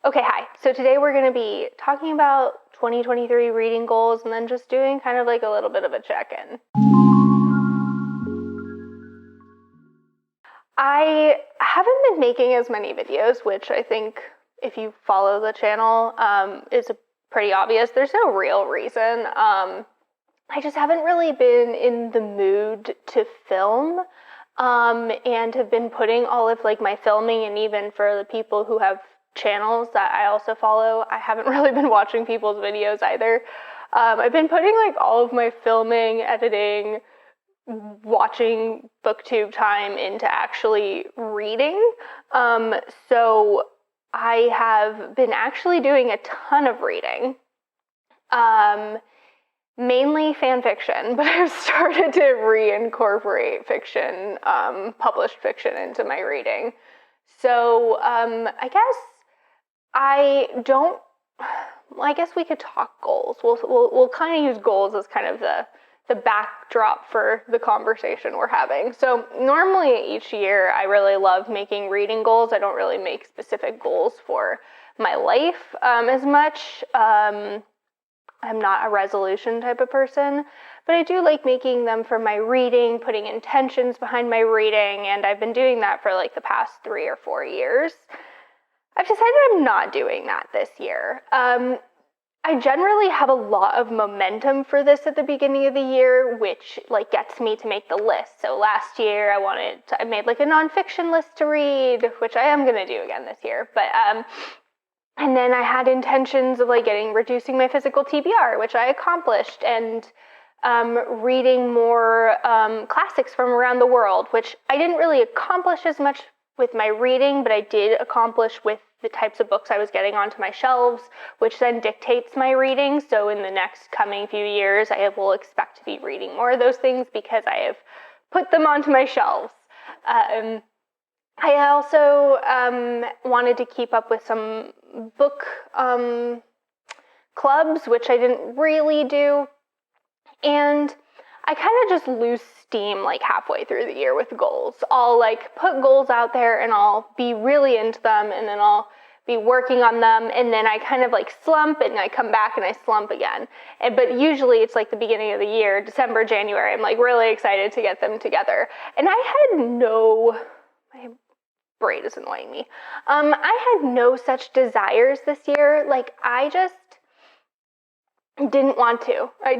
Okay, hi. So today we're going to be talking about 2023 reading goals and then just doing kind of like a little bit of a check-in. I haven't been making as many videos, which I think if you follow the channel is pretty obvious. There's no real reason. I just haven't really been in the mood to film and have been putting all of like my filming, and even for the people who have channels that I also follow, I haven't really been watching people's videos either. I've been putting like all of my filming, editing, watching booktube time into actually reading. So I have been actually doing a ton of reading. Mainly fan fiction, but I've started to reincorporate fiction, published fiction into my reading. So I guess I guess we could talk goals. We'll kind of use goals as kind of the backdrop for the conversation we're having. So normally each year I really love making reading goals. I don't really make specific goals for my life as much. I'm not a resolution type of person, but I do like making them for my reading, putting intentions behind my reading, and I've been doing that for like the past 3 or 4 years. I've decided I'm not doing that this year. I generally have a lot of momentum for this at the beginning of the year, which like gets me to make the list. So last year I made like a nonfiction list to read, which I am going to do again this year, but and then I had intentions of like reducing my physical TBR, which I accomplished, and reading more classics from around the world, which I didn't really accomplish as much with my reading, but I did accomplish with the types of books I was getting onto my shelves, which then dictates my reading. So in the next coming few years, I will expect to be reading more of those things because I have put them onto my shelves. I also wanted to keep up with some book clubs, which I didn't really do. And I kind of just lose steam like halfway through the year with goals. I'll like put goals out there and I'll be really into them, and then I'll be working on them, and then I kind of like slump, and I come back and I slump again. But usually it's like the beginning of the year, December, January, I'm like really excited to get them together. And my brain is annoying me. I had no such desires this year. Like I just didn't want to. I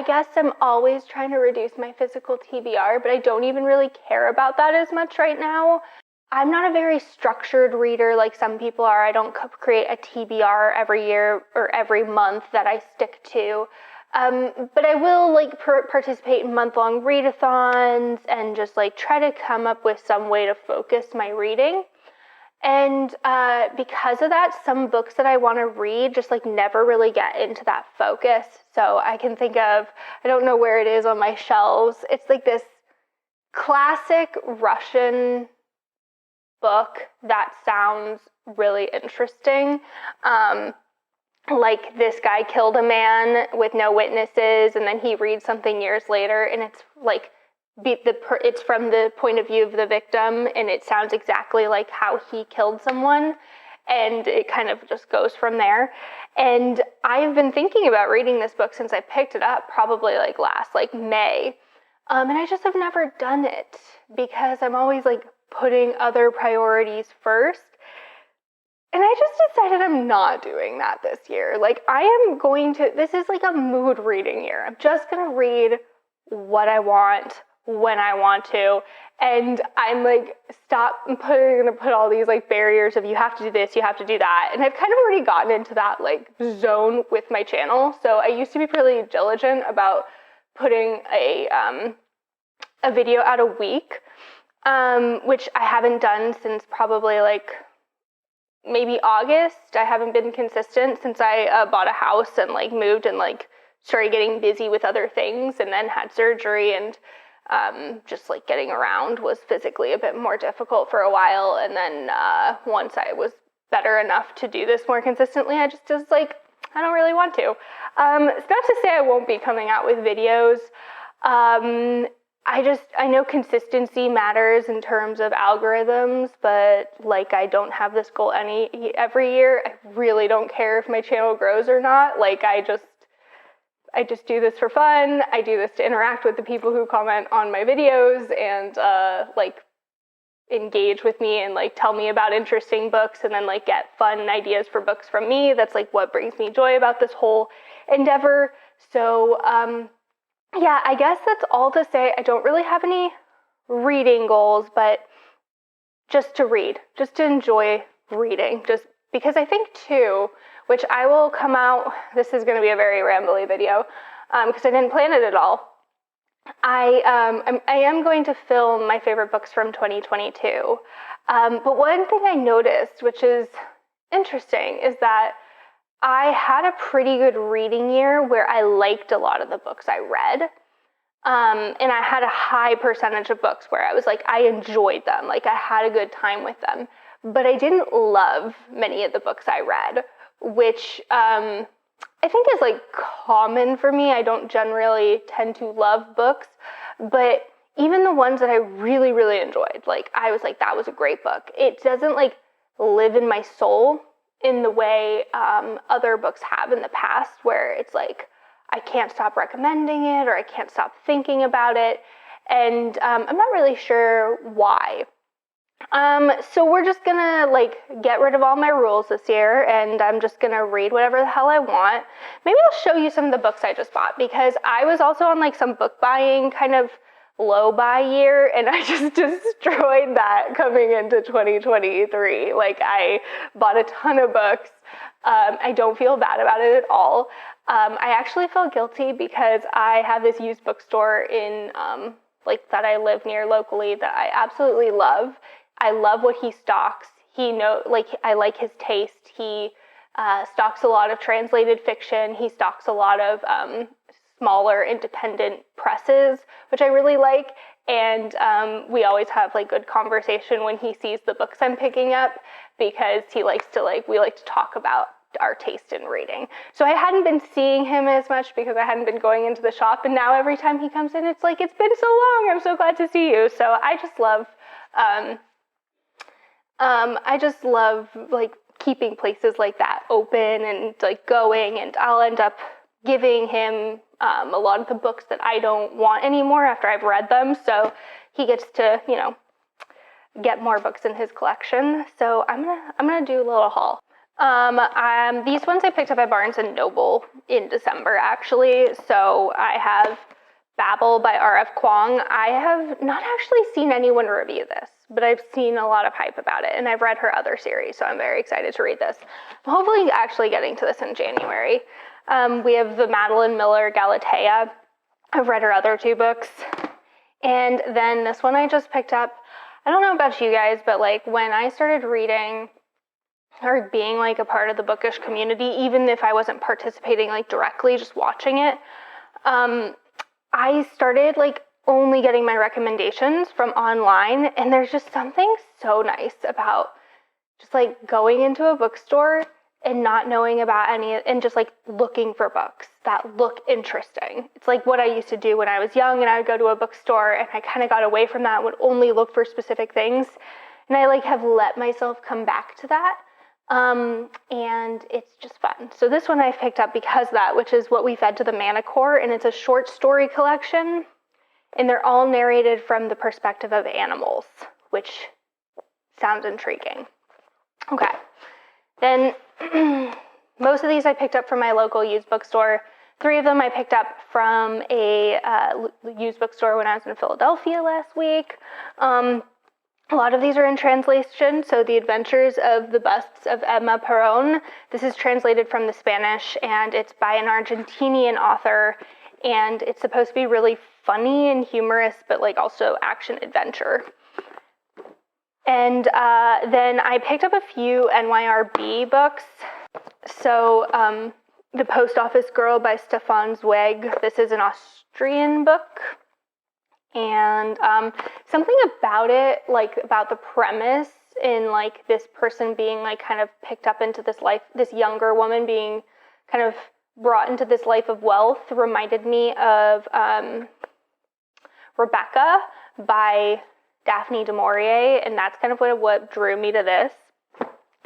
guess I'm always trying to reduce my physical TBR, but I don't even really care about that as much right now. I'm not a very structured reader like some people are. I don't create a TBR every year or every month that I stick to. But I will like participate in month-long readathons and just like try to come up with some way to focus my reading. And because of that, some books that I want to read just like never really get into that focus. So I can think of, I don't know where it is on my shelves. It's like this classic Russian book that sounds really interesting. Like this guy killed a man with no witnesses, and then he reads something years later, and it's like it's from the point of view of the victim, and it sounds exactly like how he killed someone, and it kind of just goes from there. And I've been thinking about reading this book since I picked it up, probably like last May, and I just have never done it because I'm always like putting other priorities first. And I just decided I'm not doing that this year. Like this is like a mood reading year. I'm just gonna read what I want, when I want to. And I'm like, gonna put all these like barriers of you have to do this, you have to do that. And I've kind of already gotten into that like zone with my channel. So I used to be pretty diligent about putting a video out a week, which I haven't done since probably like maybe August. I haven't been consistent since I bought a house and like moved and like started getting busy with other things, and then had surgery, and just like getting around was physically a bit more difficult for a while. And then once I was better enough to do this more consistently, I just was like, I don't really want to. It's not to say I won't be coming out with videos. I know consistency matters in terms of algorithms, but like I don't have this goal every year. I really don't care if my channel grows or not. Like I just do this for fun. I do this to interact with the people who comment on my videos and like engage with me and like tell me about interesting books and then like get fun ideas for books from me. That's like what brings me joy about this whole endeavor. So yeah, I guess that's all to say. I don't really have any reading goals, but just to read, just to enjoy reading, just because I think too, which I will come out, this is going to be a very rambly video because I didn't plan it at all. I am going to film my favorite books from 2022. But one thing I noticed, which is interesting, is that I had a pretty good reading year where I liked a lot of the books I read. And I had a high percentage of books where I was like, I enjoyed them. Like I had a good time with them. But I didn't love many of the books I read, which I think is like common for me. I don't generally tend to love books, but even the ones that I really, really enjoyed, like I was like, that was a great book. It doesn't like live in my soul in the way other books have in the past, where it's like, I can't stop recommending it or I can't stop thinking about it. And I'm not really sure why. So we're just gonna like get rid of all my rules this year and I'm just gonna read whatever the hell I want. Maybe I'll show you some of the books I just bought because I was also on like some book buying kind of low buy year and I just destroyed that coming into 2023. Like I bought a ton of books. I don't feel bad about it at all. I actually felt guilty because I have this used bookstore in like that I live near locally that I absolutely love. I love what he stocks. I like his taste. He stocks a lot of translated fiction. He stocks a lot of smaller independent presses, which I really like. And we always have like good conversation when he sees the books I'm picking up because we like to talk about our taste in reading. So I hadn't been seeing him as much because I hadn't been going into the shop. And now every time he comes in, it's like, it's been so long. I'm so glad to see you. So I just love like keeping places like that open and like going, and I'll end up giving him a lot of the books that I don't want anymore after I've read them. So he gets to, get more books in his collection. So I'm gonna do a little haul. These ones I picked up at Barnes & Noble in December, actually. So I have Babel by R.F. Kuang. I have not actually seen anyone review this, but I've seen a lot of hype about it, and I've read her other series, so I'm very excited to read this. I'm hopefully actually getting to this in January. We have the Madeline Miller Galatea. I've read her other two books. And then this one I just picked up. I don't know about you guys, but like when I started reading or being like a part of the bookish community, even if I wasn't participating like directly, just watching it, I started like only getting my recommendations from online, and there's just something so nice about just like going into a bookstore and not knowing about any, and just like looking for books that look interesting. It's like what I used to do when I was young and I would go to a bookstore and I kind of got away from that, would only look for specific things. And I like have let myself come back to that. And it's just fun. So this one I picked up because of that, which is What We Fed to the Manicore, and it's a short story collection, and they're all narrated from the perspective of animals, which sounds intriguing. Okay, then most of these I picked up from my local used bookstore. 3 of them I picked up from a used bookstore when I was in Philadelphia last week. A lot of these are in translation, so The Adventures of the Busts of Emma Perón. This is translated from the Spanish, and it's by an Argentinian author, and it's supposed to be really funny and humorous, but like also action-adventure. And then I picked up a few NYRB books. So The Post Office Girl by Stefan Zweig. This is an Austrian book. And something about it, like about the premise in like this person being like kind of picked up into this life, this younger woman being kind of brought into this life of wealth, reminded me of Rebecca by Daphne du Maurier, and that's kind of what drew me to this.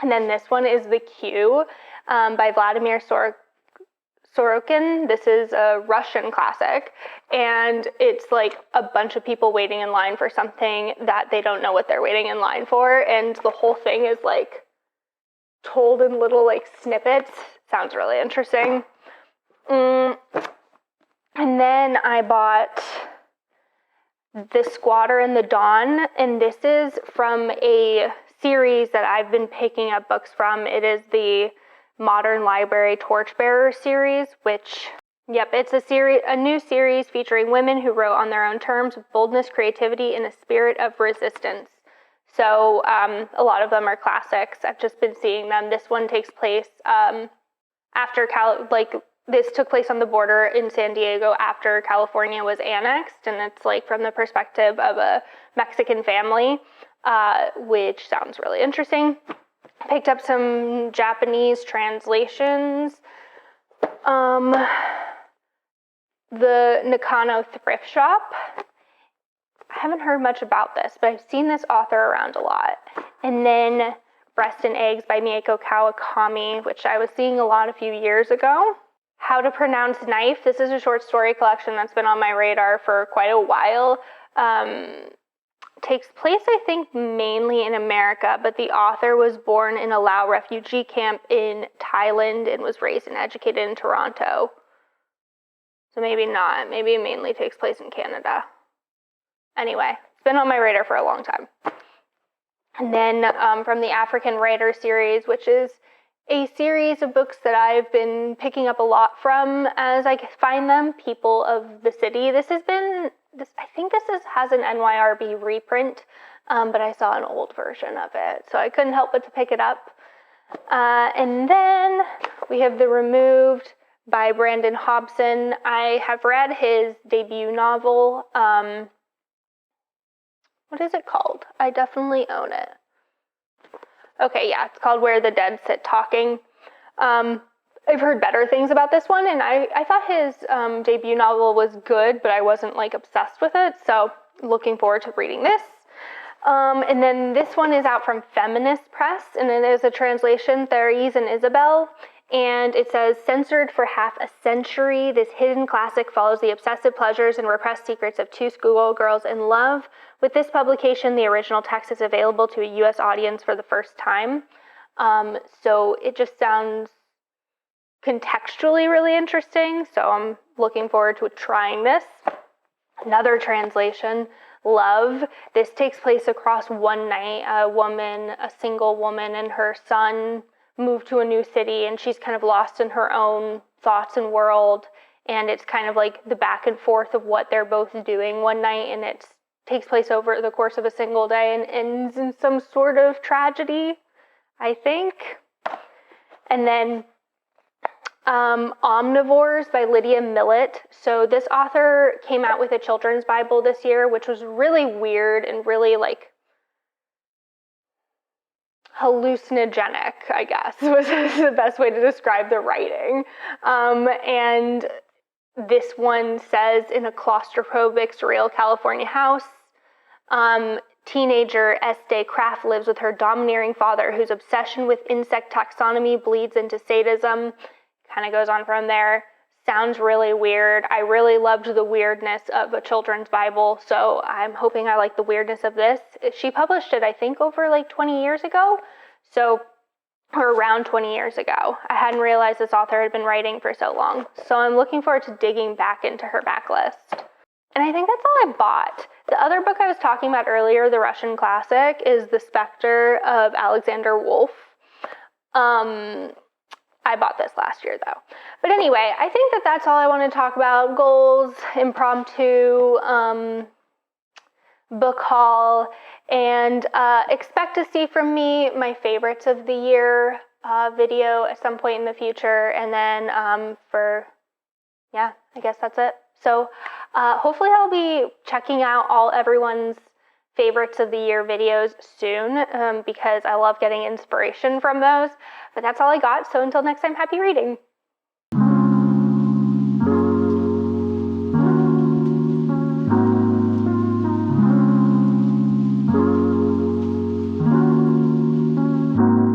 And then this one is The Queue by Vladimir Sorokin. This is a Russian classic, and it's like a bunch of people waiting in line for something that they don't know what they're waiting in line for, and the whole thing is like told in little like snippets. Sounds really interesting. And then I bought The Squatter and the Dawn, and this is from a series that I've been picking up books from. It is the Modern Library Torchbearer series, which, it's a new series featuring women who wrote on their own terms with boldness, creativity, and a spirit of resistance. So a lot of them are classics. I've just been seeing them. This one takes place this took place on the border in San Diego after California was annexed, and it's like from the perspective of a Mexican family, which sounds really interesting. Picked up some Japanese translations. The Nakano Thrift Shop. I haven't heard much about this, but I've seen this author around a lot. And then Breast and Eggs by Mieko Kawakami, which I was seeing a lot a few years ago. How to Pronounce Knife. This is a short story collection that's been on my radar for quite a while. Takes place, I think, mainly in America, but the author was born in a Lao refugee camp in Thailand and was raised and educated in Toronto. So maybe not. Maybe it mainly takes place in Canada. Anyway, it's been on my radar for a long time. And then from the African Writer series, which is a series of books that I've been picking up a lot from as I find them, People of the City. I think this has an NYRB reprint, but I saw an old version of it, so I couldn't help but to pick it up. And then we have The Removed by Brandon Hobson. I have read his debut novel. What is it called? I definitely own it. Okay, yeah, it's called Where the Dead Sit Talking. I've heard better things about this one, and I thought his debut novel was good, but I wasn't like obsessed with it, so looking forward to reading this. And then this one is out from Feminist Press, and it is a translation, Therese and Isabel, and it says, censored for half a century, this hidden classic follows the obsessive pleasures and repressed secrets of two schoolgirls in love. With this publication, the original text is available to a U.S. audience for the first time. So it just sounds contextually really interesting, so I'm looking forward to trying this. Another translation, Love. This takes place across one night. A single woman and her son move to a new city, and she's kind of lost in her own thoughts and world, and it's kind of like the back and forth of what they're both doing one night, and it takes place over the course of a single day and ends in some sort of tragedy, I think. And then Omnivores by Lydia Millett. So this author came out with a children's Bible this year, which was really weird and really like hallucinogenic, I guess, was the best way to describe the writing. And this one says, in a claustrophobic, surreal California house, teenager Estee Kraft lives with her domineering father, whose obsession with insect taxonomy bleeds into sadism. Kind of goes on from there. Sounds really weird. I really loved the weirdness of a children's Bible, so I'm hoping I like the weirdness of this. She published it, I think, over like 20 years ago, or around 20 years ago. I hadn't realized this author had been writing for so long, so I'm looking forward to digging back into her backlist. And I think that's all I bought. The other book I was talking about earlier, the Russian classic, is The Spectre of Alexander Wolff. I bought this last year, though. But anyway, I think that's all I want to talk about. Goals, impromptu, book haul, and expect to see from me my favorites of the year video at some point in the future. And then I guess that's it. So hopefully I'll be checking out everyone's favorites of the year videos soon because I love getting inspiration from those. But that's all I got. So until next time, happy reading. you.